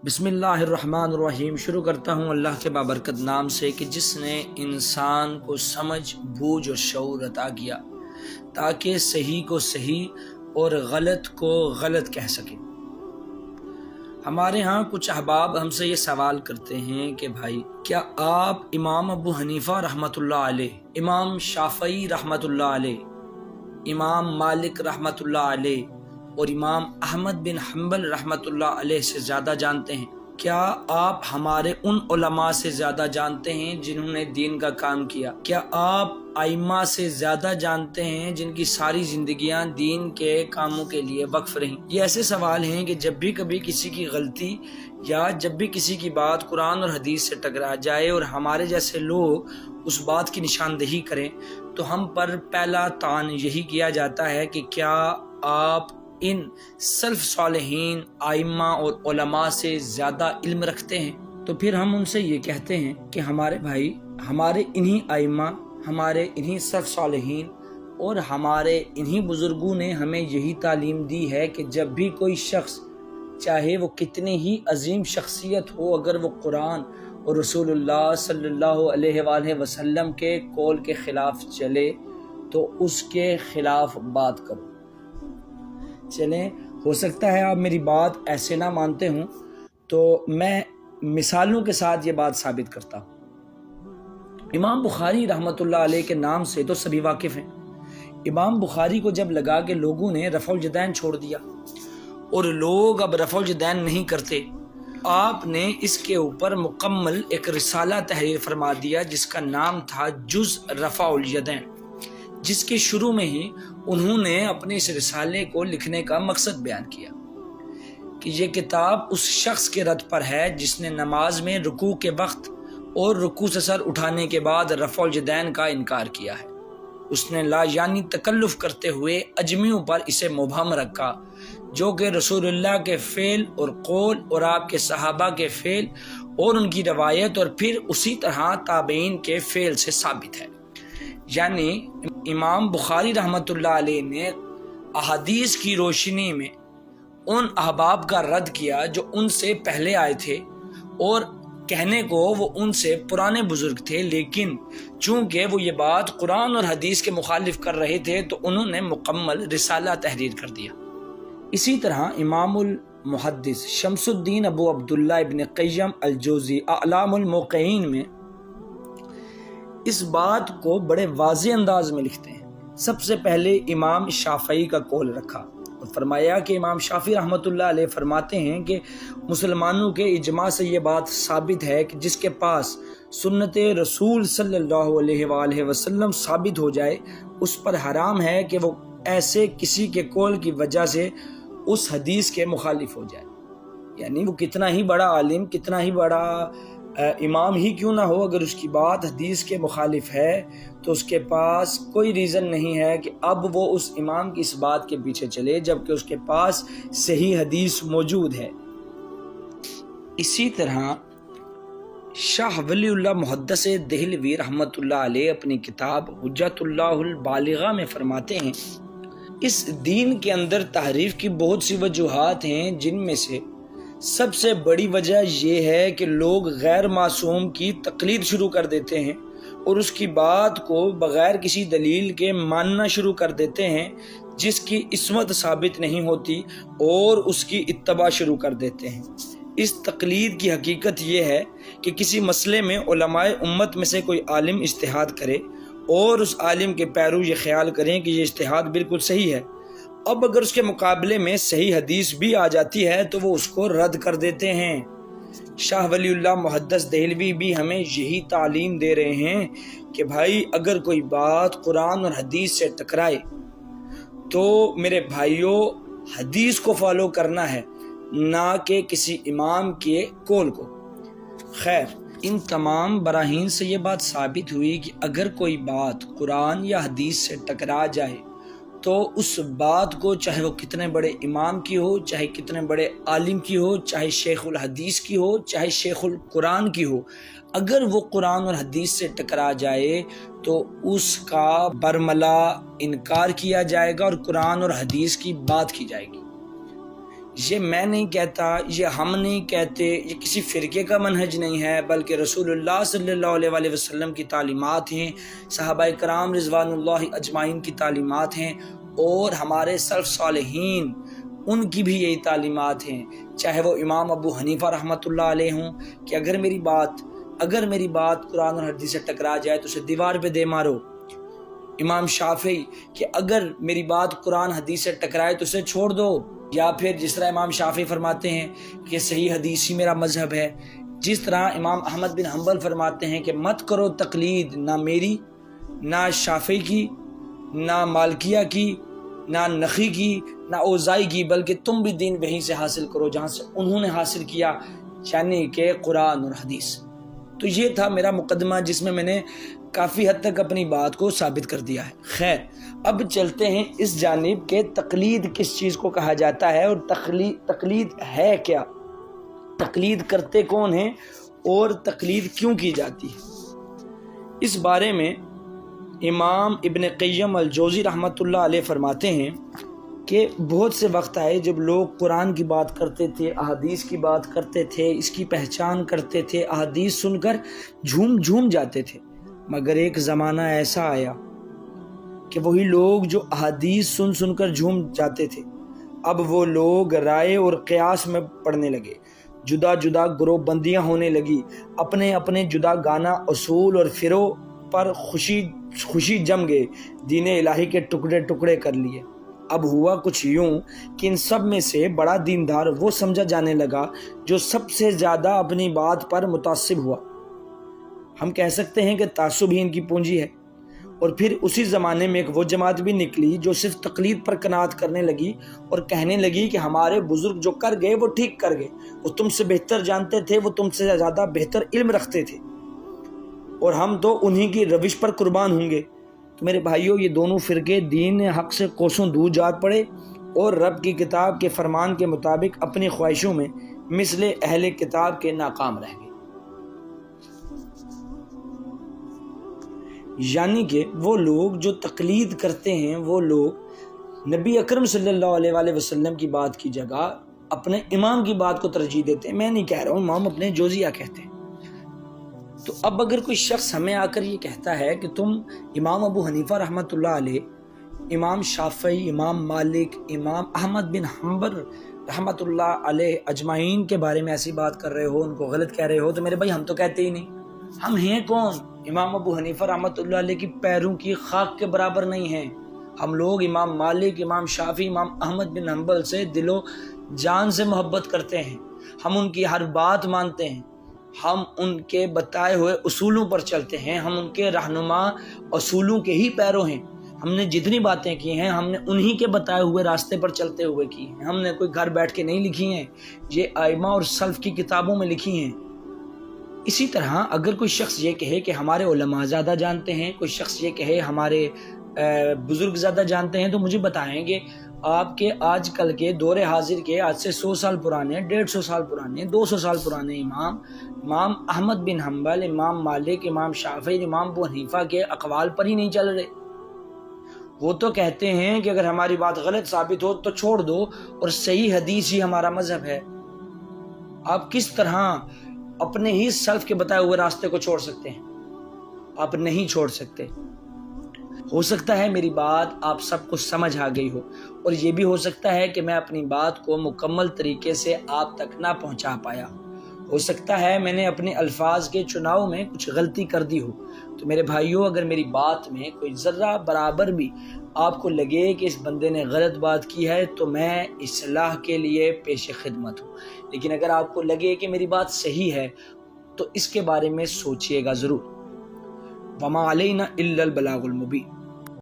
बिस्मिल्लाहिर्रहमानिर्रहीम। शुरू करता हूँ अल्लाह के बाबरकत नाम से कि जिसने इंसान को समझ, बूझ और शऊर अता किया ताकि सही को सही और गलत को गलत कह सके। हमारे यहाँ कुछ अहबाब हमसे ये सवाल करते हैं कि भाई क्या आप इमाम अबू हनीफा रहमतुल्लाह अलैह, इमाम शाफई रहमतुल्लाह अलैह, इमाम मालिक रहमतुल्लाह अलैह और इमाम अहमद बिन हम्बल रहमतुल्लाह अलैह से ज़्यादा जानते हैं? क्या आप हमारे उन उलमा से ज़्यादा जानते हैं जिन्होंने दीन का काम किया? क्या आप आइम्मा से ज़्यादा जानते हैं जिनकी सारी ज़िंदगियां दीन के कामों के लिए वक्फ रहीं? ये ऐसे सवाल हैं कि जब भी कभी किसी की गलती या जब भी किसी की बात कुरान और हदीस से टकरा जाए और हमारे जैसे लोग उस बात की निशानदेही करें तो हम पर पहला तान यही किया जाता है कि क्या आप इन सल्फ सालिहीन आइम्मा और उलमा से ज़्यादा इल्म रखते हैं? तो फिर हम उनसे ये कहते हैं कि हमारे भाई, हमारे इन्हीं आइम्मा, हमारे इन्हीं सल्फ सालिहीन और हमारे इन्हीं बुजुर्गों ने हमें यही तालीम दी है कि जब भी कोई शख्स, चाहे वो कितनी ही अजीम शख्सियत हो, अगर वो कुरान और रसूलुल्लाह सल्लल्लाहु अलैहि वसल्लम के कौल के ख़िलाफ़ चले तो उसके ख़िलाफ़ बात करो। चलें, हो सकता है आप मेरी बात ऐसे ना मानते हूँ, तो मैं मिसालों के साथ ये बात साबित करता हूँ। इमाम बुखारी रहमतुल्लाह अलैह के नाम से तो सभी वाकिफ़ हैं। इमाम बुखारी को जब लगा कि लोगों ने रफ़उल यदैन छोड़ दिया और लोग अब रफ़उल यदैन नहीं करते, आपने इसके ऊपर मुकम्मल एक रिसाला तहरीर फरमा दिया जिसका नाम था जुज़ रफ़उल यदैन, जिसके शुरू में ही उन्होंने अपने इस रिसाले को लिखने का मकसद बयान किया कि ये किताब उस शख्स के रद्द पर है जिसने नमाज में रुकू के वक्त और रुकू से सर उठाने के बाद रफ़उल यदैन का इनकार किया है। उसने ला यानी तकल्लुफ़ करते हुए अजमियों पर इसे मुबहम रखा, जो कि रसूलुल्लाह के फ़ेल और कौल और आपके सहाबा के फ़ेल और उनकी रवायत और फिर उसी तरह ताबईन के फ़ेल से साबित है। यानी इमाम बुखारी रहमतुल्लाह अलैह ने अहादीस की रोशनी में उन अहबाब का रद्द किया जो उनसे पहले आए थे और कहने को वो उनसे पुराने बुजुर्ग थे, लेकिन चूंकि वो ये बात कुरान और हदीस के मुखालिफ कर रहे थे तो उन्होंने मुकम्मल रिसाला तहरीर कर दिया। इसी तरह इमामुल मुहद्दिस शम्सुद्दीन अबू अब्दुल्ला इब्न क़य्यम अल-जौज़ी अअलामुल मुक़य्यिन में इस बात को बड़े वाज़ेह अंदाज में लिखते हैं। सबसे पहले इमाम शाफ़ई का कौल रखा और फरमाया कि इमाम शाफ़ी रहमतुल्लाह अलैह फरमाते हैं कि मुसलमानों के इजमा से ये बात साबित है कि जिसके पास सुन्नत रसूल सल्लल्लाहु अलैहि वसल्लम साबित हो जाए उस पर हराम है कि वो ऐसे किसी के कौल की वजह से उस हदीस के मुखालिफ हो जाए। यानी वो कितना ही बड़ा आलिम, कितना ही बड़ा इमाम ही क्यों ना हो, अगर उसकी बात हदीस के मुखालिफ है तो उसके पास कोई रीज़न नहीं है कि अब वो उस इमाम की इस बात के पीछे चले जबकि उसके पास सही हदीस मौजूद है। इसी तरह शाह वलीउल्लाह मुहद्दिस देहलवी रहमतुल्लाह अलैह अपनी किताब हुज्जतुल्लाहुल बालिगा में फरमाते हैं, इस दीन के अंदर तहरीफ की बहुत सी वजूहात हैं, जिनमें से सबसे बड़ी वजह यह है कि लोग गैर मासूम की तकलीद शुरू कर देते हैं और उसकी बात को बग़ैर किसी दलील के मानना शुरू कर देते हैं जिसकी इस्मत साबित नहीं होती और उसकी इत्तबा शुरू कर देते हैं। इस तकलीद की हकीकत यह है कि किसी मसले में उलमाए उम्मत में से कोई आलिम इज्तिहाद करे और उस आलिम के पैरू ये ख्याल करें कि ये इज्तिहाद बिल्कुल सही है। अब अगर उसके मुकाबले में सही हदीस भी आ जाती है तो वो उसको रद्द कर देते हैं। शाह वलीउल्लाह मुहद्दिस देहलवी भी हमें यही तालीम दे रहे हैं कि भाई अगर कोई बात कुरान और हदीस से टकराए तो मेरे भाइयों हदीस को फॉलो करना है, ना कि किसी इमाम के कौल को। खैर, इन तमाम बराहीन से ये बात साबित हुई कि अगर कोई बात कुरान या हदीस से टकरा जाए तो उस बात को, चाहे वो कितने बड़े इमाम की हो, चाहे कितने बड़े आलिम की हो, चाहे शेखुल हदीस की हो, चाहे शेखुल कुरान की हो, अगर वो कुरान और हदीस से टकरा जाए तो उसका बरमला इनकार किया जाएगा और कुरान और हदीस की बात की जाएगी। یہ میں نہیں کہتا، یہ ہم نہیں کہتے، یہ کسی فرقے کا منہج نہیں ہے، بلکہ رسول اللہ صلی اللہ علیہ وسلم کی تعلیمات ہیں، صحابہ کرام رضوان اللہ اجمعین کی تعلیمات ہیں، اور ہمارے سلف صالحین ان کی بھی یہی تعلیمات ہیں، چاہے وہ امام ابو حنیفہ رحمۃ اللہ علیہ ہوں کہ اگر میری بات قرآن اور حدیث سے ٹکرا جائے تو اسے دیوار پہ دے مارو، امام شافعی کہ اگر میری بات قرآن حدیث سے ٹکرائے تو اسے چھوڑ دو، یا پھر جس طرح امام شافعی فرماتے ہیں کہ صحیح حدیث ہی میرا مذہب ہے، جس طرح امام احمد بن حنبل فرماتے ہیں کہ مت کرو تقلید نہ میری، نہ شافعی کی، نہ مالکیہ کی، نہ نخی کی، نہ اوزائی کی، بلکہ تم بھی دین وہیں سے حاصل کرو جہاں سے انہوں نے حاصل کیا، یعنی کہ قرآن اور حدیث۔ تو یہ تھا میرا مقدمہ جس میں نے کافی حد تک اپنی بات کو ثابت کر دیا ہے۔ خیر، اب چلتے ہیں اس جانب کہ تقلید کس چیز کو کہا جاتا ہے اور تقلید ہے کیا، تقلید کرتے کون ہیں اور تقلید کیوں کی جاتی ہے۔ اس بارے میں امام ابن قیم الجوزی رحمۃ اللہ علیہ فرماتے ہیں کہ بہت سے وقت آئے جب لوگ قرآن کی بات کرتے تھے، احادیث کی بات کرتے تھے، اس کی پہچان کرتے تھے، احادیث سن کر جھوم جاتے تھے، مگر ایک زمانہ ایسا آیا کہ وہی لوگ جو احادیث سن کر جھوم جاتے تھے، اب وہ لوگ رائے اور قیاس میں پڑنے لگے، جدا جدا گروہ بندیاں ہونے لگی، اپنے جدا گانا اصول اور فرو پر خوشی جم گئے، دین الہی کے ٹکڑے کر لیے۔ اب ہوا کچھ یوں کہ ان سب میں سے بڑا دیندار وہ سمجھا جانے لگا جو سب سے زیادہ اپنی بات پر متعصب ہوا۔ ہم کہہ سکتے ہیں کہ تعصب ہی ان کی پونجی ہے۔ اور پھر اسی زمانے میں ایک وہ جماعت بھی نکلی جو صرف تقلید پر قناعت کرنے لگی اور کہنے لگی کہ ہمارے بزرگ جو کر گئے وہ ٹھیک کر گئے، وہ تم سے بہتر جانتے تھے، وہ تم سے زیادہ بہتر علم رکھتے تھے، اور ہم تو انہی کی روش پر قربان ہوں گے۔ تو میرے بھائیوں، یہ دونوں فرقے دین حق سے کوسوں دور جا پڑے اور رب کی کتاب کے فرمان کے مطابق اپنی خواہشوں میں مثل اہل کتاب کے ناکام رہ گئے۔ یعنی کہ وہ لوگ جو تقلید کرتے ہیں، وہ لوگ نبی اکرم صلی اللہ علیہ وسلم کی بات کی جگہ اپنے امام کی بات کو ترجیح دیتے ہیں۔ میں نہیں کہہ رہا ہوں، امام اپنے جوزیہ کہتے ہیں۔ تو اب اگر کوئی شخص ہمیں آ کر یہ کہتا ہے کہ تم امام ابو حنیفہ رحمۃ اللہ علیہ، امام شافعی، امام مالک، امام احمد بن حنبل رحمۃ اللہ علیہ اجمعین کے بارے میں ایسی بات کر رہے ہو، ان کو غلط کہہ رہے ہو، تو میرے بھائی ہم تو کہتے ہی نہیں۔ ہم ہیں کون؟ امام ابو حنیفہ رحمۃ اللہ علیہ کی پیروں کی خاک کے برابر نہیں ہیں۔ ہم لوگ امام مالک، امام شافعی، امام احمد بن حنبل سے دل و جان سے محبت کرتے ہیں، ہم ان کی ہر بات مانتے ہیں، ہم ان کے بتائے ہوئے اصولوں پر چلتے ہیں، ہم ان کے رہنما اصولوں کے ہی پیرو ہیں۔ ہم نے جتنی باتیں کی ہیں ہم نے انہی کے بتائے ہوئے راستے پر چلتے ہوئے کی ہیں، ہم نے کوئی گھر بیٹھ کے نہیں لکھی ہیں، یہ ائمہ اور سلف کی کتابوں میں لکھی ہیں۔ اسی طرح اگر کوئی شخص یہ کہے کہ ہمارے علماء زیادہ جانتے ہیں، کوئی شخص یہ کہے ہمارے بزرگ زیادہ جانتے ہیں، تو مجھے بتائیں گے آپ کے آج کل کے دور حاضر کے آج سے 100 سال پرانے، 150 سال پرانے، 200 سال پرانے امام احمد بن حنبل، امام مالک، امام شافعی، امام ابو حنیفہ کے اقوال پر ہی نہیں چل رہے۔ وہ تو کہتے ہیں کہ اگر ہماری بات غلط ثابت ہو تو چھوڑ دو اور صحیح حدیث ہی ہمارا مذہب ہے۔ آپ کس طرح اپنے ہی سلف کے بتائے ہوئے راستے کو چھوڑ سکتے ہیں؟ آپ نہیں چھوڑ سکتے۔ ہو سکتا ہے میری بات آپ سب کو سمجھ آ گئی ہو، اور یہ بھی ہو سکتا ہے کہ میں اپنی بات کو مکمل طریقے سے آپ تک نہ پہنچا پایا، ہو سکتا ہے میں نے اپنے الفاظ کے چناؤ میں کچھ غلطی کر دی ہو۔ تو میرے بھائیوں، اگر میری بات میں کوئی ذرہ برابر بھی آپ کو لگے کہ اس بندے نے غلط بات کی ہے تو میں اصلاح کے لیے پیش خدمت ہوں، لیکن اگر آپ کو لگے کہ میری بات صحیح ہے تو اس کے بارے میں سوچئے گا ضرور۔ وما علینا الا البلاغ المبین۔